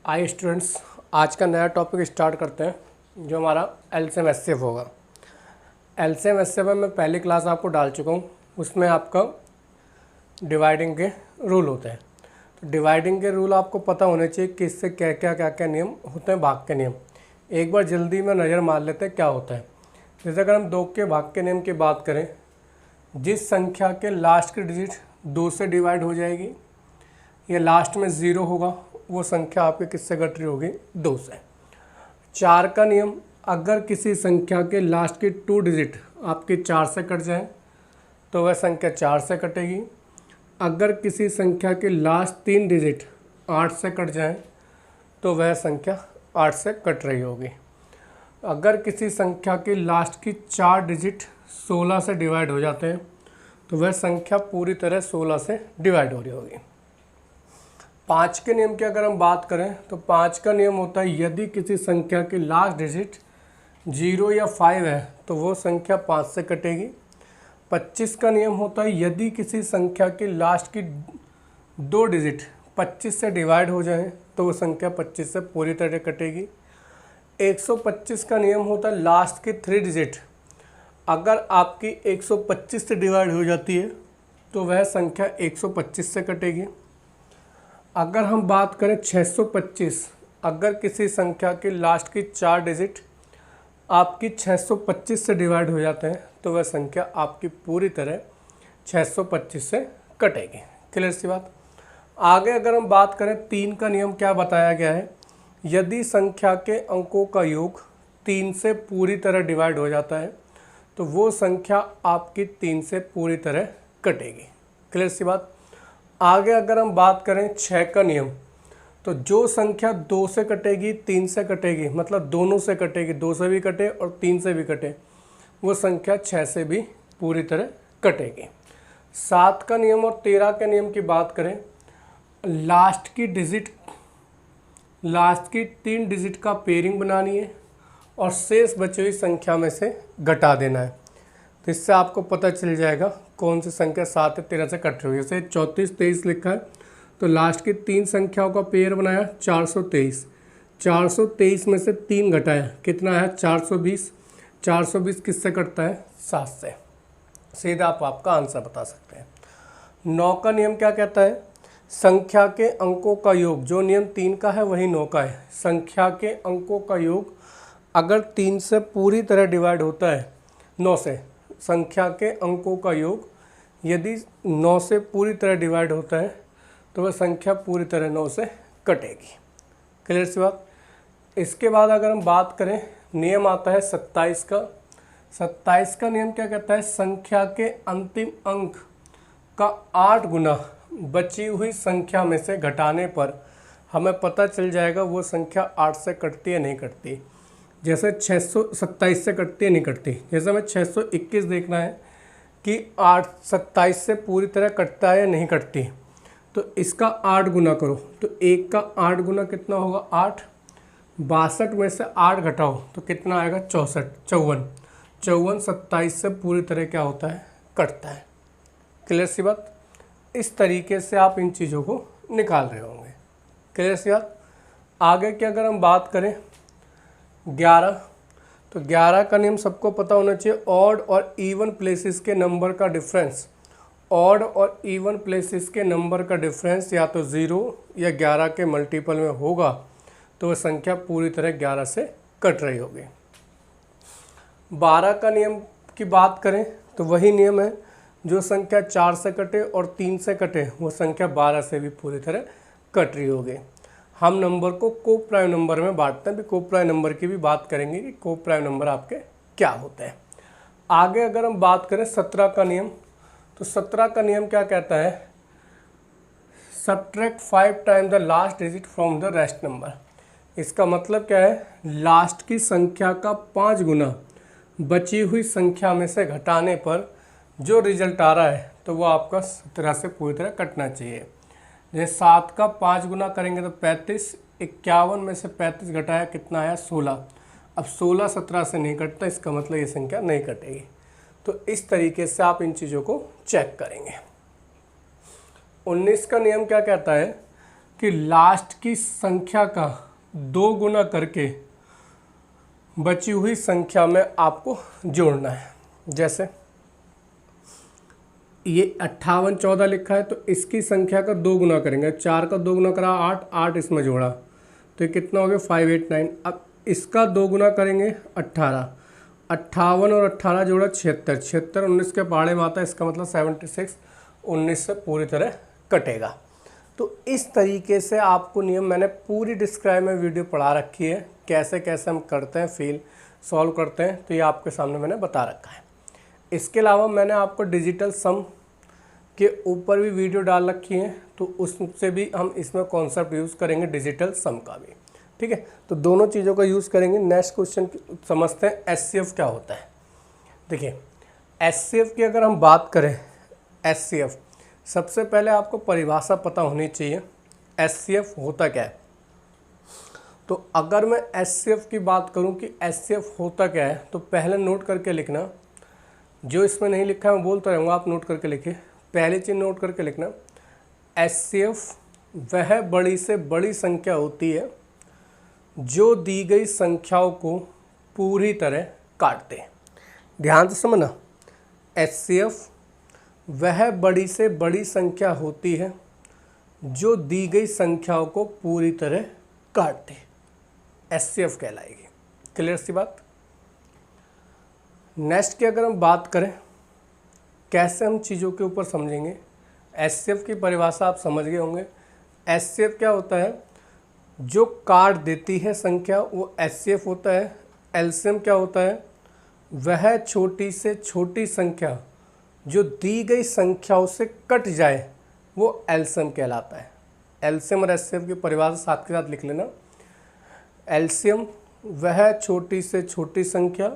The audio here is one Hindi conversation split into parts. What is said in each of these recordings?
आइए स्टूडेंट्स, आज का नया टॉपिक स्टार्ट करते हैं जो हमारा एलसीएम एचसीएफ होगा। एलसीएम एचसीएफ में मैं पहली क्लास आपको डाल चुका हूँ। उसमें आपका डिवाइडिंग के रूल होते हैं। तो डिवाइडिंग के रूल आपको पता होने चाहिए कि इससे क्या क्या नियम होते हैं। भाग के नियम एक बार जल्दी में नज़र मार लेते हैं क्या होता है। जैसे अगर हम 2 के भाग के नियम की बात करें, जिस संख्या के लास्ट की डिजिट 2 से डिवाइड हो जाएगी या लास्ट में 0 होगा, वो संख्या आपके किससे कट रही होगी? 2 से। 4 का नियम, अगर किसी संख्या के लास्ट की 2 डिजिट आपके 4 से कट जाए तो वह संख्या 4 से कटेगी। अगर किसी संख्या के लास्ट 3 डिजिट 8 से कट जाए तो वह संख्या 8 से कट रही होगी। अगर किसी संख्या के लास्ट की 4 डिजिट 16 से डिवाइड हो जाते हैं तो वह संख्या पूरी तरह 16 से डिवाइड हो रही होगी। 5 के नियम की अगर हम बात करें तो 5 का नियम होता है, यदि किसी संख्या की लास्ट डिजिट 0 या 5 है तो वो संख्या 5 से कटेगी। 25 का नियम होता है, यदि किसी संख्या की लास्ट की 2 डिजिट 25 से डिवाइड हो जाए तो वो संख्या 25 से पूरी तरह कटेगी। 125 का नियम होता है, लास्ट की 3 डिजिट अगर आपकी 125 से डिवाइड हो जाती है तो वह संख्या 125 से कटेगी। अगर हम बात करें 625, अगर किसी संख्या की लास्ट की 4 डिजिट आपकी 625 से डिवाइड हो जाते हैं तो वह संख्या आपकी पूरी तरह 625 से कटेगी। क्लियर सी बात। आगे अगर हम बात करें 3 का नियम क्या बताया गया है, यदि संख्या के अंकों का योग 3 से पूरी तरह डिवाइड हो जाता है तो वो संख्या आपकी 3 से पूरी तरह कटेगी। क्लियर सी बात। आगे अगर हम बात करें 6 का नियम, तो जो संख्या 2 से कटेगी 3 से कटेगी, मतलब दोनों से कटेगी, 2 से भी कटे और 3 से भी कटे, वो संख्या 6 से भी पूरी तरह कटेगी। 7 का नियम और 13 के नियम की बात करें, लास्ट की 3 डिजिट का पेयरिंग बनानी है और शेष बची हुई संख्या में से घटा देना है। तो इससे आपको पता चल जाएगा कौन सी संख्या 7 या 13 से कट रही है। जैसे 34 23 लिखा है तो लास्ट की 3 संख्याओं का पेयर बनाया 423, 423 में से 3 घटाया, कितना है? 420। 420 किससे कटता है? 7 से। सीधा आप आपका आंसर बता सकते हैं। 9 का नियम क्या कहता है, संख्या के अंकों का योग, जो नियम 3 का है वही 9 का है। संख्या के अंकों का योग अगर 3 से पूरी तरह डिवाइड होता है 9 से, संख्या के अंकों का योग यदि 9 से पूरी तरह डिवाइड होता है तो वह संख्या पूरी तरह 9 से कटेगी। क्लियर सी बात। इसके बाद अगर हम बात करें, नियम आता है 27 का। 27 का नियम क्या कहता है, संख्या के अंतिम अंक का 8 गुना बची हुई संख्या में से घटाने पर हमें पता चल जाएगा वो संख्या 8 से कटती है नहीं कटती। जैसे 627 से कटती है नहीं कटती। जैसे हमें 621 देखना है कि 27 से पूरी तरह कटता है या नहीं कटती, तो इसका 8 गुना करो तो 1 का 8 गुना कितना होगा? 8। 62 में से 8 घटाओ तो कितना आएगा? 54। 27 से पूरी तरह क्या होता है? कटता है। क्लियर सी बात। इस तरीके से आप इन चीज़ों को निकाल रहे होंगे। क्लियर सी बात। आगे की अगर हम बात करें 11, तो 11 का नियम सबको पता होना चाहिए, ऑड और इवन प्लेसेस के नंबर का डिफरेंस, ऑड और इवन प्लेसेस के नंबर का डिफरेंस या तो 0 या 11 के मल्टीपल में होगा तो वह संख्या पूरी तरह 11 से कट रही होगी। 12 का नियम की बात करें तो वही नियम है, जो संख्या 4 से कटे और 3 से कटे वो संख्या 12 से भी पूरी तरह कट रही होगी। हम नंबर को कोप्राइम नंबर में बांटते हैं, भी कोप्राइम नंबर की भी बात करेंगे कि कोप्राइम नंबर आपके क्या होते हैं। आगे अगर हम बात करें 17 का नियम, तो 17 का नियम क्या कहता है, subtract 5 time the last digit from the rest number. इसका मतलब क्या है, लास्ट की संख्या का 5 गुना बची हुई संख्या में से घटाने पर जो रिजल्ट आ रहा है तो वो आपका 17 से पूरी तरह कटना चाहिए। जैसे 7 का 5 गुना करेंगे तो 35, 51 में से 35 घटाया कितना आया? 16। अब 16 17 से नहीं कटता, इसका मतलब ये संख्या नहीं कटेगी। तो इस तरीके से आप इन चीज़ों को चेक करेंगे। 19 का नियम क्या कहता है, कि लास्ट की संख्या का 2 गुना करके बची हुई संख्या में आपको जोड़ना है। जैसे ये 58 14 लिखा है, तो इसकी संख्या का 2 गुना करेंगे, 4 का 2 गुना करा 8, 8 इसमें जोड़ा तो ये कितना हो गया 589। अब इसका 2 गुना करेंगे 18, 58 और 18 जोड़ा 76, 76 19 के पहाड़े में आता है, इसका मतलब 76 19 से पूरी तरह कटेगा। तो इस तरीके से आपको नियम मैंने पूरी डिस्क्राइब में वीडियो पढ़ा रखी है, कैसे कैसे हम करते हैं, फील सॉल्व करते हैं, तो ये आपके सामने मैंने बता रखा है। इसके अलावा मैंने आपको डिजिटल सम के ऊपर भी वीडियो डाल रखी है, तो उससे भी हम इसमें कॉन्सेप्ट यूज़ करेंगे डिजिटल सम का भी, ठीक है। तो दोनों चीज़ों का यूज़ करेंगे। नेक्स्ट क्वेश्चन समझते हैं एचसीएफ क्या होता है। देखिए एचसीएफ की अगर हम बात करें, एचसीएफ सबसे पहले आपको परिभाषा पता होनी चाहिए, एचसीएफ होता क्या है। तो अगर मैं एचसीएफ की बात करूं कि एचसीएफ होता क्या है, तो पहले नोट करके लिखना, जो इसमें नहीं लिखा है मैं बोलता रहूँगा, आप नोट करके लिखिए। पहली चीज़ नोट करके लिखना, एचसीएफ वह बड़ी से बड़ी संख्या होती है जो दी गई संख्याओं को पूरी तरह काटते हैं। ध्यान से समझना, एचसीएफ वह बड़ी से बड़ी संख्या होती है जो दी गई संख्याओं को पूरी तरह काटते हैं, एचसीएफ कहलाएगी। क्लियर सी बात। नेक्स्ट की अगर हम बात करें कैसे हम चीज़ों के ऊपर समझेंगे, एचसीएफ की परिभाषा आप समझ गए होंगे। एचसीएफ क्या होता है, जो काट देती है संख्या वो एचसीएफ होता है। एलसीएम क्या होता है, वह छोटी से छोटी संख्या जो दी गई संख्याओं से कट जाए वो एलसीएम कहलाता है। एलसीएम और एचसीएफ की परिभाषा साथ के साथ लिख लेना। एलसीएम वह छोटी से छोटी संख्या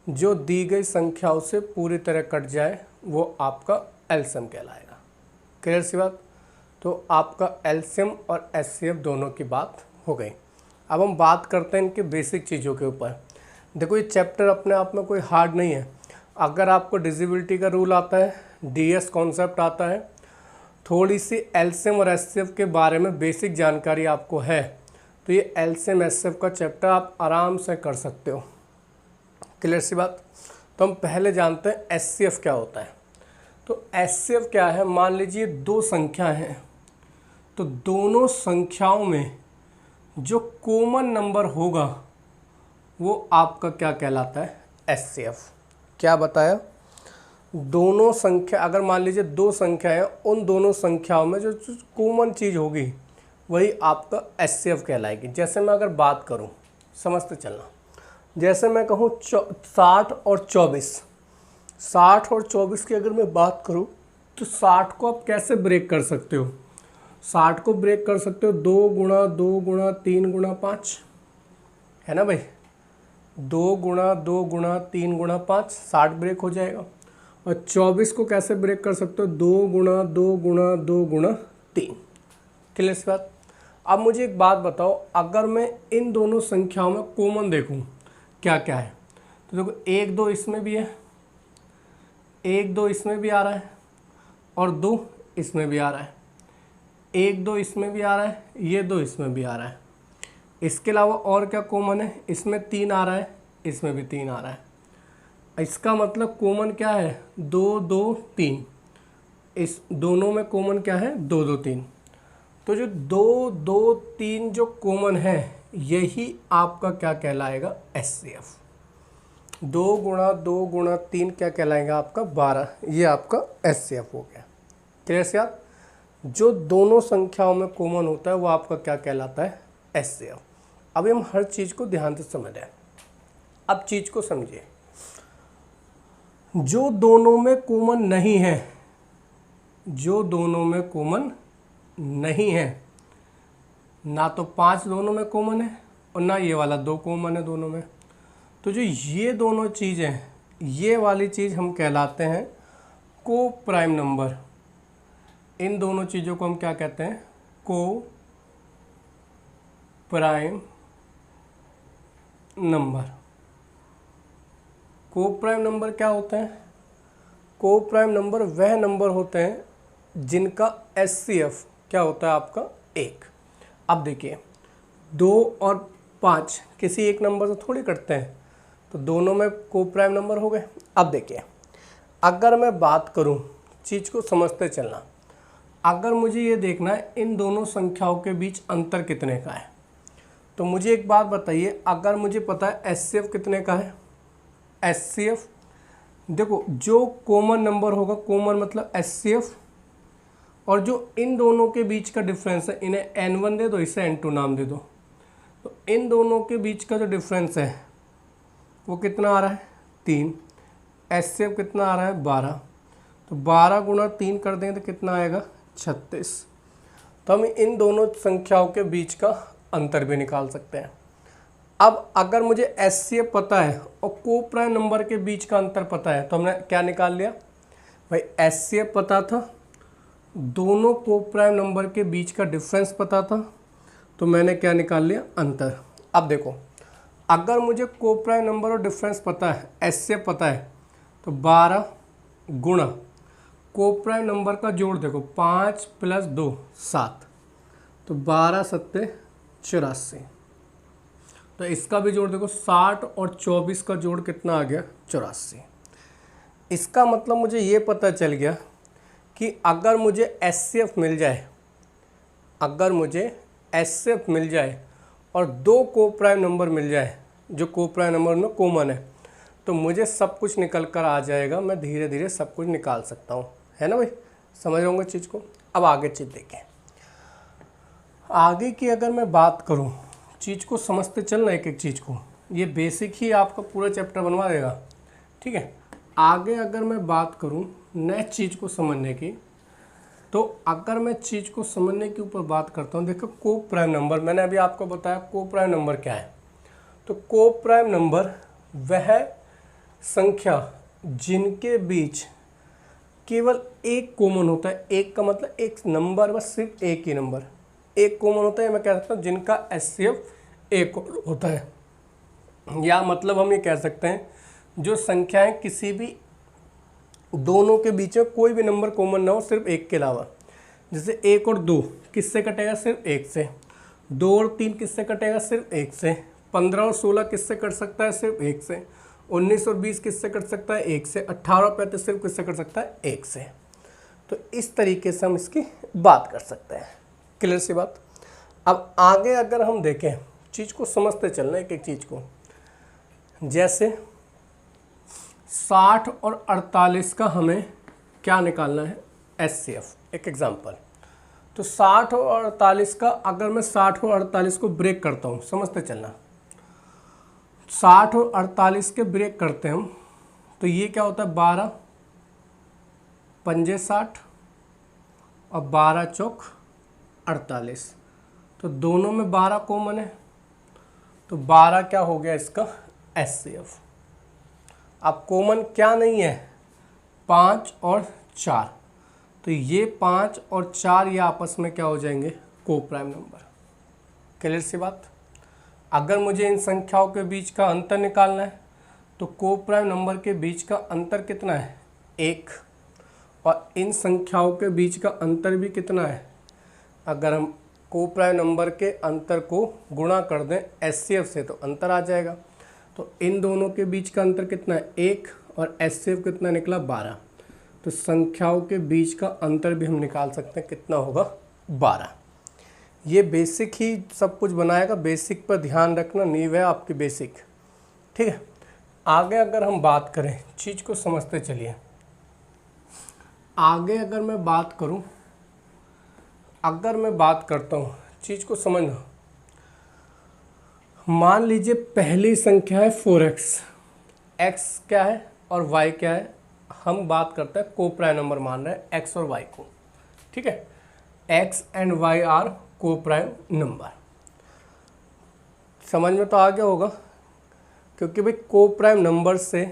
जो दी गई संख्याओं से पूरी तरह कट जाए वो आपका एलसीएम कहलाएगा। क्लियर सी बात। तो आपका एलसीएम और एचसीएफ दोनों की बात हो गई। अब हम बात करते हैं इनके बेसिक चीज़ों के ऊपर। देखो ये चैप्टर अपने आप में कोई हार्ड नहीं है। अगर आपको डिविजिबिलिटी का रूल आता है, डीएस कॉन्सेप्ट आता है, थोड़ी सी एलसीएम और एचसीएफ के बारे में बेसिक जानकारी आपको है, तो ये एलसीएम एचसीएफ का चैप्टर आप आराम से कर सकते हो। क्लियर सी बात। तो हम पहले जानते हैं एचसीएफ क्या होता है। तो एचसीएफ क्या है, मान लीजिए दो संख्या हैं, तो दोनों संख्याओं में जो कॉमन नंबर होगा वो आपका क्या कहलाता है, एचसीएफ। क्या बताया, दोनों संख्या, अगर मान लीजिए दो संख्या है, उन दोनों संख्याओं में जो कॉमन चीज़ होगी वही आपका एचसीएफ कहलाएगी। जैसे मैं अगर बात करूं, समझते चलना, जैसे मैं कहूं 60 और 24, 60 और 24 की अगर मैं बात करूं तो 60 को आप कैसे ब्रेक कर सकते हो, 60 को ब्रेक कर सकते हो 2 गुणा 2 गुणा 3 गुणा 5, है ना भाई, 2 गुणा 2 गुणा 3 गुणा 5, 60 ब्रेक हो जाएगा। और 24 को कैसे ब्रेक कर सकते हो, 2 गुणा 2 गुणा 2 गुणा 3। क्लियर सी बात। अब मुझे एक बात बताओ, अगर मैं इन दोनों संख्याओं में कॉमन देखूं क्या क्या है, तो देखो 1 2 इसमें भी है, 1 2 इसमें भी आ रहा है और 2 इसमें भी आ रहा है, 1 2 इसमें भी आ रहा है, ये 2 इसमें भी आ रहा है। इसके अलावा और क्या कॉमन है, इसमें 3 आ रहा है, इसमें भी 3 आ रहा है। इसका मतलब कॉमन क्या है, 2 2 3, इस दोनों में कॉमन क्या है, 2 2 3। तो जो 2 2 3 जो कॉमन है यही आपका क्या कहलाएगा, एचसीएफ। 2 गुणा 2 गुणा 3 क्या कहलाएगा आपका, 12, ये आपका एचसीएफ हो गया। क्लियर से आप, जो दोनों संख्याओं में कॉमन होता है वो आपका क्या कहलाता है, एचसीएफ। अभी हम हर चीज़ को ध्यान से समझ रहे हैं। अब चीज़ को समझिए, जो दोनों में कॉमन नहीं है, जो दोनों में कॉमन नहीं है, ना तो 5 दोनों में कॉमन है और ना ये वाला 2 कॉमन है दोनों में, तो जो ये दोनों चीज़ें, ये वाली चीज़ हम कहलाते हैं को प्राइम नंबर। इन दोनों चीज़ों को हम क्या कहते हैं, को प्राइम नंबर। को प्राइम नंबर क्या होते हैं, को प्राइम नंबर वह नंबर होते हैं जिनका एचसीएफ क्या होता है आपका 1। अब देखिए 2 और 5 किसी एक नंबर से थोड़ी कटते हैं, तो दोनों में को प्राइम नंबर हो गए। अब देखिए अगर मैं बात करूं, चीज़ को समझते चलना, अगर मुझे ये देखना है इन दोनों संख्याओं के बीच अंतर कितने का है, तो मुझे एक बात बताइए, अगर मुझे पता है एचसीएफ कितने का है, एचसीएफ देखो जो कॉमन नंबर होगा, कॉमन मतलब एचसीएफ, और जो इन दोनों के बीच का डिफरेंस है, इन्हें n1 दे दो, इसे n2 नाम दे दो, तो इन दोनों के बीच का जो डिफरेंस है वो कितना आ रहा है 3, एचसीएफ कितना आ रहा है 12, तो 12 गुणा 3 कर देंगे तो कितना आएगा 36। तो हम इन दोनों संख्याओं के बीच का अंतर भी निकाल सकते हैं। अब अगर मुझे एचसीएफ पता है और को प्राइम नंबर के बीच का अंतर पता है, तो हमने क्या निकाल लिया भाई, एचसीएफ पता था, दोनों को प्राइम नंबर के बीच का डिफरेंस पता था, तो मैंने क्या निकाल लिया अंतर। अब देखो अगर मुझे को प्राइम नंबर और डिफरेंस पता है, एचसीएफ पता है, तो 12 गुणा को प्राइम नंबर का जोड़ देखो 5 + 2 7, तो 12 सत्ते 84, तो इसका भी जोड़ देखो 60 और 24 का जोड़ कितना आ गया 84। इसका मतलब मुझे ये पता चल गया कि अगर मुझे एचसीएफ मिल जाए, अगर मुझे एचसीएफ मिल जाए और 2 को प्राइम नंबर मिल जाए जो को प्राइम नंबर में कॉमन है, तो मुझे सब कुछ निकल कर आ जाएगा, मैं धीरे धीरे सब कुछ निकाल सकता हूँ, है ना भाई, समझ रहे होंगे चीज़ को। अब आगे चीज़ देखें, आगे की अगर मैं बात करूँ, चीज़ को समझते चलना एक एक चीज़ को, ये बेसिक ही आपका पूरा चैप्टर बनवा देगा, ठीक है। आगे अगर मैं बात करूँ नेक्स्ट चीज़ को समझने की, तो अगर मैं चीज़ को समझने के ऊपर बात करता हूँ, देखो को प्राइम नंबर, मैंने अभी आपको बताया को प्राइम नंबर क्या है, तो को प्राइम नंबर वह संख्या जिनके बीच केवल एक कॉमन होता है, एक का मतलब एक नंबर, बस सिर्फ एक ही नंबर, एक कॉमन होता है, मैं कह सकता हूँ जिनका एचसीएफ एक होता है, या मतलब हम ये कह सकते हैं जो संख्याएं किसी भी दोनों के बीच में कोई भी नंबर कॉमन ना हो सिर्फ एक के अलावा, जैसे 1 और 2 किससे कटेगा सिर्फ 1 से, 2 और 3 किससे कटेगा सिर्फ 1 से, 15 और 16 किससे कट सकता है सिर्फ 1 से, 19 और 20 किससे कट सकता है 1 से, 18 और 35 सिर्फ किससे कट सकता है 1 से। तो इस तरीके से हम इसकी बात कर सकते हैं, क्लियर सी बात। अब आगे अगर हम देखें, चीज़ को समझते चलना एक एक चीज़ को, जैसे 60 और 48 का हमें क्या निकालना है एचसीएफ, एक एग्जांपल। तो 60 और 48 का अगर मैं 60 और 48 को ब्रेक करता हूँ, समझते चलना, 60 और 48 के ब्रेक करते हैं हम, तो ये क्या होता है 12 पंजे 60 और 12 चौक 48, तो दोनों में 12 कॉमन है, तो 12 क्या हो गया इसका एचसीएफ। अब कॉमन क्या नहीं है 5 और 4, तो ये 5 और 4 ये आपस में क्या हो जाएंगे को प्राइम नंबर, क्लियर सी बात। अगर मुझे इन संख्याओं के बीच का अंतर निकालना है, तो को प्राइम नंबर के बीच का अंतर कितना है 1, और इन संख्याओं के बीच का अंतर भी कितना है, अगर हम को प्राइम नंबर के अंतर को गुणा कर दें एचसीएफ से तो अंतर आ जाएगा, तो इन दोनों के बीच का अंतर कितना है 1, और एचसीएफ कितना निकला 12, तो संख्याओं के बीच का अंतर भी हम निकाल सकते हैं, कितना होगा 12। ये बेसिक ही सब कुछ बनाएगा, बेसिक पर ध्यान रखना, नींव है आपकी बेसिक, ठीक है। आगे अगर हम बात करें, चीज़ को समझते चलिए, आगे अगर मैं बात करूं, अगर मैं बात करता हूं, चीज़ को समझना, मान लीजिए पहली संख्या है 4x, x क्या है और y क्या है, हम बात करते हैं को प्राइम नंबर मान रहे हैं x और y को, ठीक है, x एंड y आर को प्राइम नंबर। समझ में तो आ गया होगा, क्योंकि भाई को प्राइम नंबर से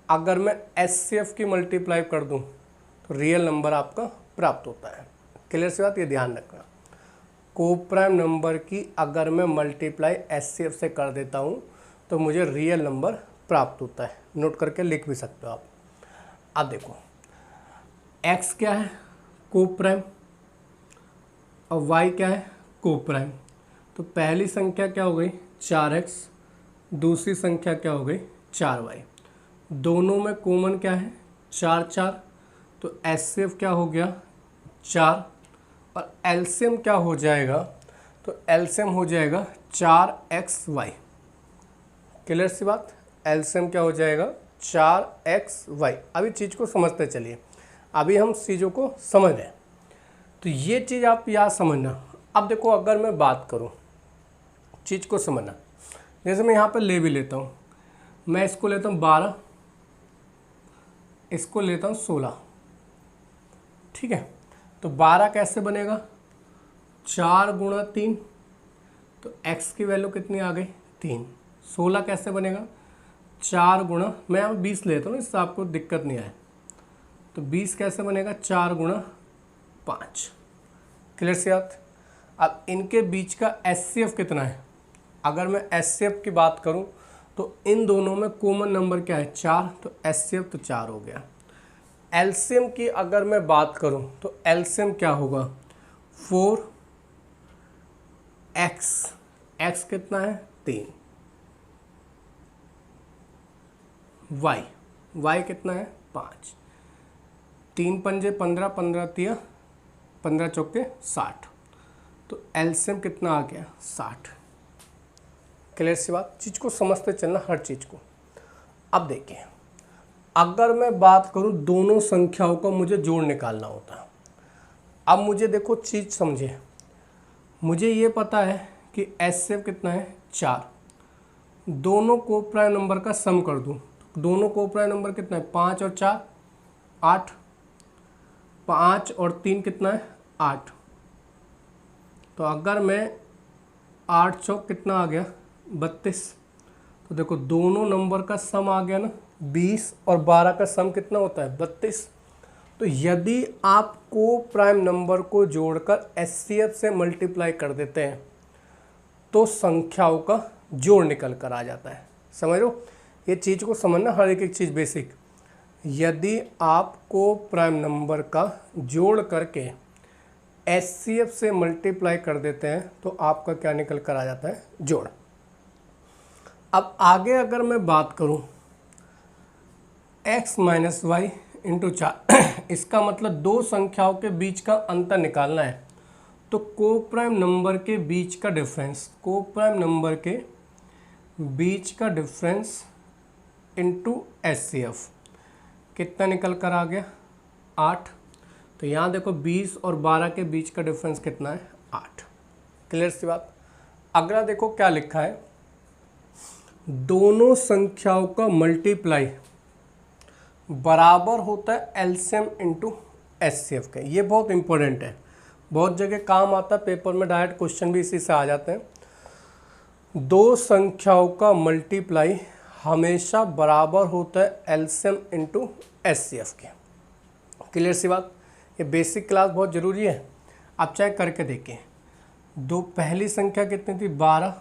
अगर मैं एचसीएफ की मल्टीप्लाई कर दूं तो रियल नंबर आपका प्राप्त होता है, क्लियर सी बात, ये ध्यान रखना। को प्राइम नंबर की अगर मैं मल्टीप्लाई एचसीएफ से कर देता हूँ तो मुझे रियल नंबर प्राप्त होता है, नोट करके लिख भी सकते हो आप। अब देखो x क्या है को प्राइम, और y क्या है, को प्राइम। तो पहली संख्या क्या हो गई 4x, दूसरी संख्या क्या हो गई 4y। दोनों में कॉमन क्या है 4 4, तो HCF क्या हो गया 4, और एलसीएम क्या हो जाएगा, तो एलसीएम हो जाएगा 4xy। क्लियर सी बात, एलसीएम क्या हो जाएगा 4xy। अभी चीज़ को समझते चलिए, अभी हम चीज़ों को समझ रहे हैं, तो ये चीज़ आप याद समझना। अब देखो अगर मैं बात करूँ, चीज़ को समझना, जैसे मैं यहाँ पर ले भी लेता हूँ, मैं इसको लेता हूँ 12, इसको लेता हूँ 16, ठीक है। तो 12 कैसे बनेगा 4 गुणा 3, तो x की वैल्यू कितनी आ गई 3। 16 कैसे बनेगा 4 गुणा, मैं अब 20 लेता हूँ इससे आपको दिक्कत नहीं आए, तो 20 कैसे बनेगा 4 गुणा 5। क्लियर से बात। अब इनके बीच का HCF कितना है, अगर मैं HCF की बात करूं तो इन दोनों में कॉमन नंबर क्या है 4, तो HCF तो 4 हो गया। एलसीएम की अगर मैं बात करूं तो एलसीएम क्या होगा 4x, x कितना है 3, y कितना है 5, 3 पंजे 15, 15 तिया 15 चौके 60, तो एलसीएम कितना आ गया 60। क्लियर सी बात, चीज़ को समझते चलना हर चीज़ को। अब देखिए अगर मैं बात करूं दोनों संख्याओं का मुझे जोड़ निकालना होता है। अब मुझे देखो चीज़ समझे, मुझे ये पता है कि HCF कितना है 4, दोनों को प्राइम नंबर का सम कर दूं, दोनों को प्राइम नंबर कितना है 5 और 4 8, 5 और 3 कितना है 8, तो अगर मैं 8 चौक कितना आ गया 32, तो देखो दोनों नंबर का सम आ गया ना 20, और 12 का सम कितना होता है 32। तो यदि आप को प्राइम नंबर को जोड़कर HCF से मल्टीप्लाई कर देते हैं तो संख्याओं का जोड़ निकल कर आ जाता है। समझ लो, ये चीज़ को समझना हर एक चीज़ बेसिक। यदि आप को प्राइम नंबर का जोड़ करके HCF से मल्टीप्लाई कर देते हैं तो आपका क्या निकल कर आ जाता है जोड़। अब आगे अगर मैं बात करूं x माइनस वाई इंटू 4, इसका मतलब दो संख्याओं के बीच का अंतर निकालना है, तो को प्राइम नंबर के बीच का डिफरेंस, को प्राइम नंबर के बीच का डिफरेंस इंटू HCF कितना निकल कर आ गया 8। तो यहाँ देखो 20 और 12 के बीच का डिफरेंस कितना है 8। क्लियर सी बात। अगला देखो क्या लिखा है, दोनों संख्याओं का मल्टीप्लाई बराबर होता है एलसीएम इंटू HCF का। ये बहुत इंपॉर्टेंट है, बहुत जगह काम आता है, पेपर में डायरेक्ट क्वेश्चन भी इसी से आ जाते हैं। दो संख्याओं का मल्टीप्लाई हमेशा बराबर होता है एलसीएम इंटू HCF के। क्लियर सी बात, ये बेसिक क्लास बहुत ज़रूरी है। आप चाहे करके देखें, दो पहली संख्या कितनी थी 12,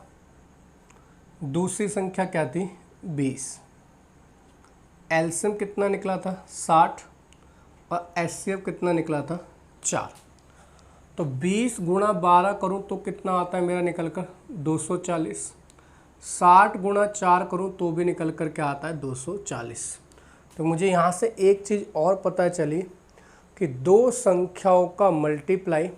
दूसरी संख्या क्या थी 20, एलसीएम कितना निकला था 60 और HCF कितना निकला था 4। तो 20 गुणा 12 करूँ तो कितना आता है मेरा निकल कर 240, 60 गुणा 4 करूँ तो भी निकल कर क्या आता है 240। तो मुझे यहाँ से एक चीज़ और पता चली कि दो संख्याओं का मल्टीप्लाई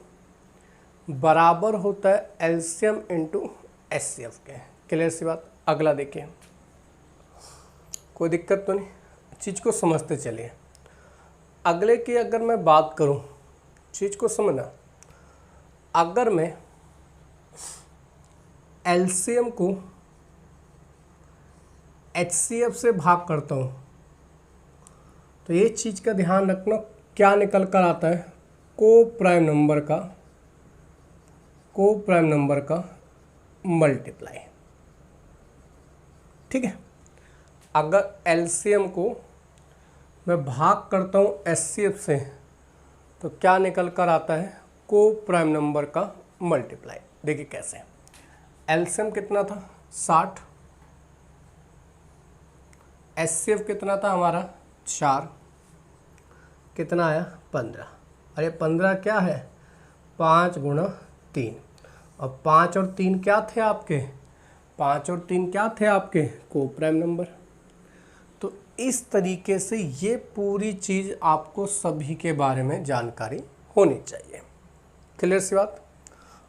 बराबर होता है एलसीएम इंटू HCF के। क्लियर सी बात। अगला देखिए, कोई दिक्कत तो नहीं, चीज़ को समझते चलिए। अगले की अगर मैं बात करूं, चीज़ को समझना, अगर मैं एलसीएम को HCF से भाग करता हूं तो ये चीज़ का ध्यान रखना, क्या निकल कर आता है को प्राइम नंबर का मल्टीप्लाई। ठीक है, अगर एलसीएम को मैं भाग करता हूँ HCF से तो क्या निकल कर आता है को प्राइम नंबर का मल्टीप्लाई। देखिए कैसे, एलसीएम कितना था 60, HCF कितना था हमारा 4, कितना आया 15। अरे 15 क्या है 5 गुणा 3, और 5 और 3 क्या थे आपके, 5 और 3 क्या थे आपके कोप्राइम नंबर। तो इस तरीके से ये पूरी चीज़ आपको सभी के बारे में जानकारी होनी चाहिए। क्लियर सी बात।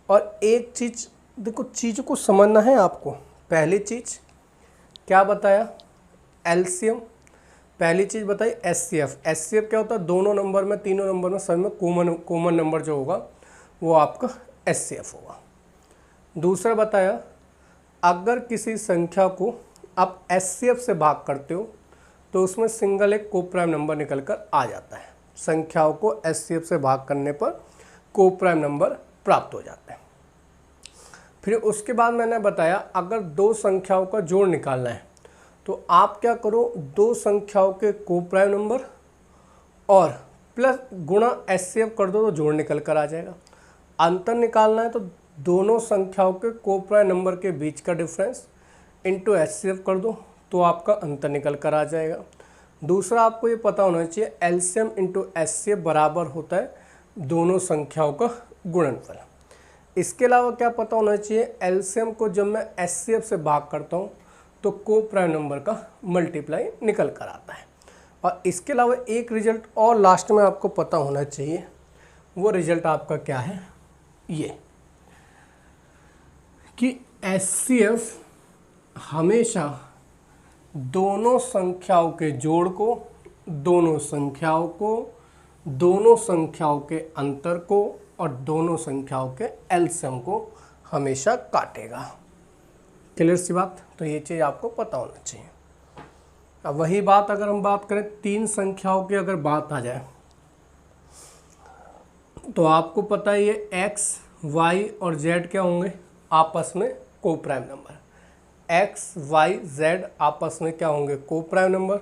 और एक चीज़ देखो, चीज़ों को समझना है आपको। पहली चीज़ क्या बताया, एलसीएम। पहली चीज़ बताई एचसीएफ। एचसीएफ क्या होता है, दोनों नंबर में, तीनों नंबर में सब में कॉमन नंबर जो होगा वो आपका एचसीएफ होगा। दूसरा बताया, अगर किसी संख्या को आप एचसीएफ से भाग करते हो तो उसमें सिंगल एक कोप्राइम नंबर निकल कर आ जाता है। संख्याओं को एचसीएफ से भाग करने पर कोप्राइम नंबर प्राप्त हो जाता है। फिर उसके बाद मैंने बताया, अगर दो संख्याओं का जोड़ निकालना है तो आप क्या करो, दो संख्याओं के कोप्राइम नंबर और प्लस गुणा एचसीएफ कर दो तो जोड़ निकल कर आ जाएगा। अंतर निकालना है तो दोनों संख्याओं के कोप्राइम नंबर के बीच का डिफरेंस इंटू एचसीएफ कर दो तो आपका अंतर निकल कर आ जाएगा। दूसरा आपको ये पता होना चाहिए, एलसीएम इंटू एचसीएफ बराबर होता है दोनों संख्याओं का गुणनफल। इसके अलावा क्या पता होना चाहिए, एलसीएम को जब मैं एचसीएफ से भाग करता हूँ तो कोप्राइम नंबर का मल्टीप्लाई निकल कर आता है। और इसके अलावा एक रिजल्ट और लास्ट में आपको पता होना चाहिए, वो रिजल्ट आपका क्या है, ये कि एचसीएफ हमेशा दोनों संख्याओं के जोड़ को, दोनों संख्याओं के अंतर को और दोनों संख्याओं के एलसीएम को हमेशा काटेगा। क्लियर सी बात। तो ये चीज़ आपको पता होना चाहिए। अब वही बात अगर हम बात करें तीन संख्याओं की, अगर बात आ जाए तो आपको पता है ये x, y और z क्या होंगे, आपस में coprime number. x, y, z आपस में क्या होंगे, कोप्राइम नंबर।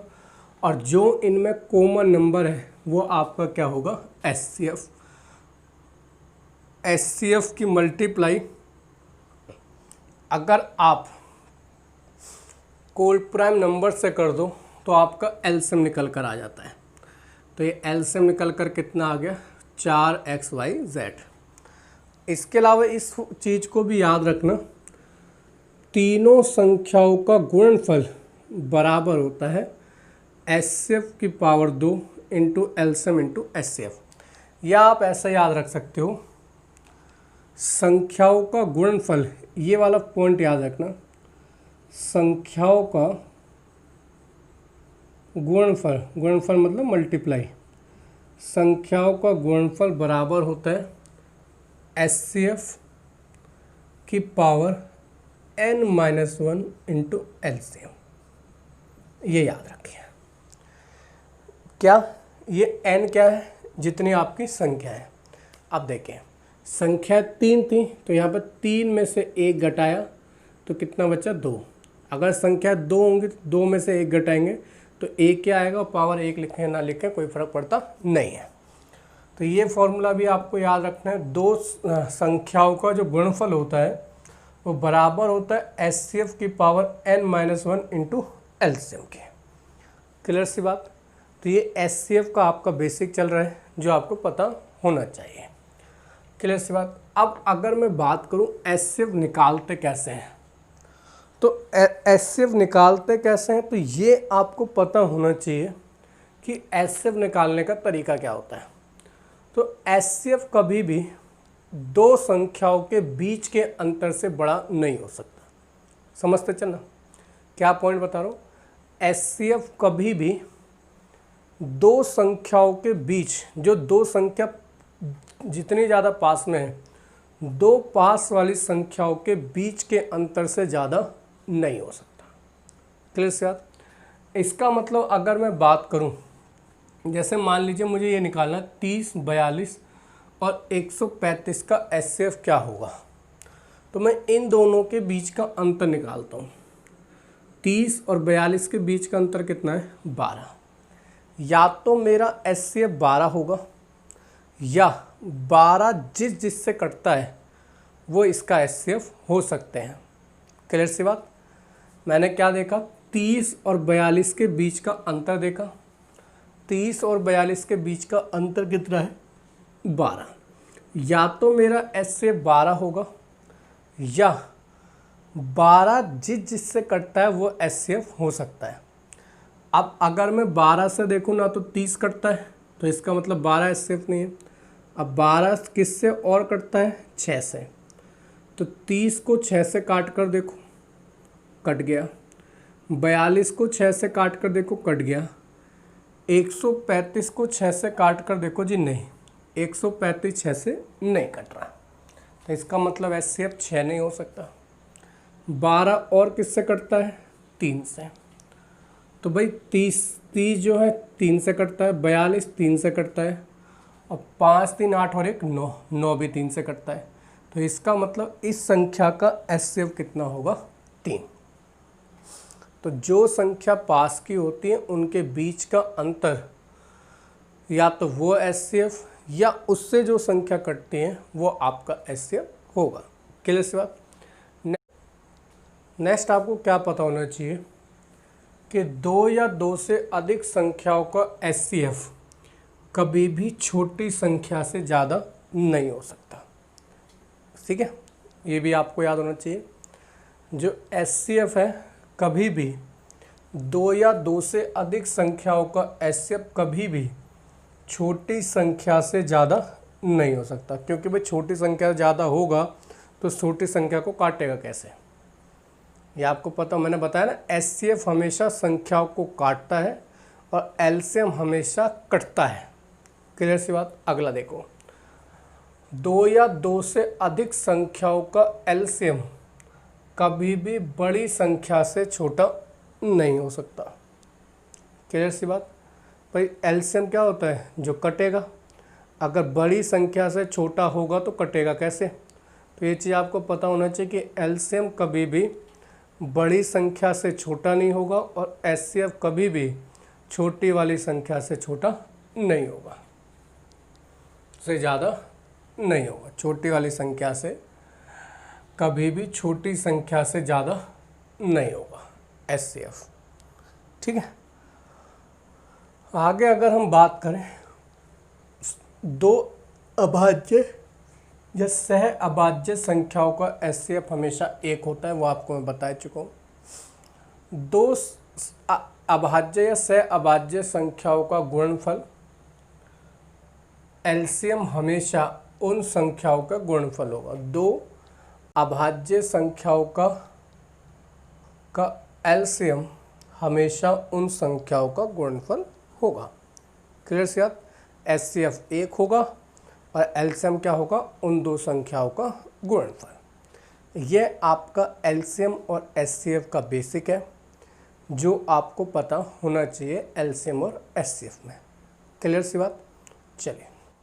और जो इनमें कॉमन नंबर है वो आपका क्या होगा, एचसीएफ। एचसीएफ की मल्टीप्लाई अगर आप कोप्राइम नंबर से कर दो तो आपका एलसीएम निकल कर आ जाता है। तो ये एलसीएम निकल कर कितना आ गया, 4xyz। इसके अलावा इस चीज़ को भी याद रखना, तीनों संख्याओं का गुणनफल बराबर होता है एचसीएफ की power 2 into LCM into HCF. या आप ऐसा याद रख सकते हो, संख्याओं का गुणनफल, ये वाला पॉइंट याद रखना, संख्याओं का गुणनफल मतलब मल्टीप्लाई, संख्याओं का गुणनफल बराबर होता है एचसीएफ की पावर n-1 इंटू एलसीएम। ये याद रखिए। क्या ये n क्या है, जितनी आपकी संख्या है। अब देखें, संख्या 3 थी तो यहाँ पर 3 में से 1 घटाया तो कितना बचा, 2। अगर संख्या 2 होंगी तो 2 में से 1 घटाएंगे तो 1 क्या आएगा, पावर 1 लिखें ना लिखें कोई फ़र्क पड़ता नहीं है। तो ये फॉर्मूला भी आपको याद रखना है, दो संख्याओं का जो गुणनफल होता है वो बराबर होता है एचसीएफ की पावर n-1 इंटू एलसीएम के। क्लियर सी बात। तो ये एचसीएफ का आपका बेसिक चल रहा है जो आपको पता होना चाहिए। क्लियर सी बात। अब अगर मैं बात करूं एचसीएफ निकालते कैसे हैं, तो एचसीएफ निकालते कैसे हैं, तो ये आपको पता होना चाहिए कि एचसीएफ निकालने का तरीका क्या होता है। तो एचसीएफ कभी भी दो संख्याओं के बीच के अंतर से बड़ा नहीं हो सकता। समझते चलना क्या पॉइंट बता रहा हूँ। एचसीएफ कभी भी दो संख्याओं के बीच, जो दो संख्या जितनी ज़्यादा पास में है, दो पास वाली संख्याओं के बीच के अंतर से ज़्यादा नहीं हो सकता। क्लियर से बात। इसका मतलब अगर मैं बात करूं, जैसे मान लीजिए मुझे ये निकालना 30, 42 और 135 का एचसीएफ क्या होगा, तो मैं इन दोनों के बीच का अंतर निकालता हूँ। 30 और 42 के बीच का अंतर कितना है, 12। या तो मेरा एचसीएफ 12 होगा या 12 जिससे कटता है वो इसका एचसीएफ हो सकते हैं। क्लियर सी बात। मैंने क्या देखा, 30 और 42 के बीच का अंतर देखा। 30 और 42 के बीच का अंतर कितना है, 12। या तो मेरा HCF 12 होगा या 12 जिससे कटता है वो HCF हो सकता है। अब अगर मैं 12 से देखूँ ना तो 30 कटता है, तो इसका मतलब 12 HCF नहीं है। अब 12 किससे और कटता है? 6 से। तो 30 को 6 से काट कर देखो, कट गया। 42 को 6 से काट कर देखो, कट गया। 135 को 6 से काट कर देखो जी, नहीं, 135 6 से नहीं कट रहा, तो इसका मतलब HCF 6 नहीं हो सकता। 12 और किससे कटता है? 3 से। तो भाई 30 जो है 3 से कटता है, 42 3 से कटता है, और 5 3 8 और 1 9, 9 भी 3 से कटता है। तो इसका मतलब इस संख्या का HCF कितना होगा? 3। तो जो संख्या पास की होती है उनके बीच का अंतर या तो वो HCF या उससे जो संख्या कटती है वो आपका HCF होगा। क्लियर सी बात? नेक्स्ट आपको क्या पता होना चाहिए कि 2 या 2 से अधिक संख्याओं का HCF कभी भी छोटी संख्या से ज़्यादा नहीं हो सकता। ठीक है, ये भी आपको याद होना चाहिए। जो HCF है कभी भी 2 या 2 से अधिक संख्याओं का HCF कभी भी छोटी संख्या से ज़्यादा नहीं हो सकता, क्योंकि भाई छोटी संख्या ज़्यादा होगा तो छोटी संख्या को काटेगा कैसे? ये आपको पता, मैंने बताया ना, HCF हमेशा संख्याओं को काटता है और LCM हमेशा कटता है। क्लियर सी बात? अगला देखो, 2 या 2 से अधिक संख्याओं का LCM कभी भी बड़ी संख्या से छोटा नहीं हो सकता। क्लियर सी बात? भाई LCM क्या होता है? जो कटेगा। अगर बड़ी संख्या से छोटा होगा तो कटेगा कैसे? तो ये चीज़ आपको पता होना चाहिए कि LCM कभी भी बड़ी संख्या से छोटा नहीं होगा और HCF कभी भी छोटी वाली संख्या से छोटा नहीं होगा, से ज़्यादा नहीं होगा। छोटी वाली संख्या से कभी भी छोटी संख्या से ज़्यादा नहीं होगा HCF। ठीक है, आगे अगर हम बात करें, 2 अभाज्य या सह अभाज्य संख्याओं का HCF हमेशा 1 होता है, वो आपको मैं बता चुका हूँ। 2 अभाज्य या सह अभाज्य संख्याओं का गुणनफल LCM हमेशा उन संख्याओं का गुणनफल होगा। 2 अभाज्य संख्याओं का LCM हमेशा उन संख्याओं का गुणनफल होगा। क्लियर से आप? HCF 1 होगा और LCM क्या होगा? उन 2 संख्याओं का गुणनफल। यह आपका LCM और HCF का बेसिक है जो आपको पता होना चाहिए LCM और HCF में। क्लियर सी बात? चलिए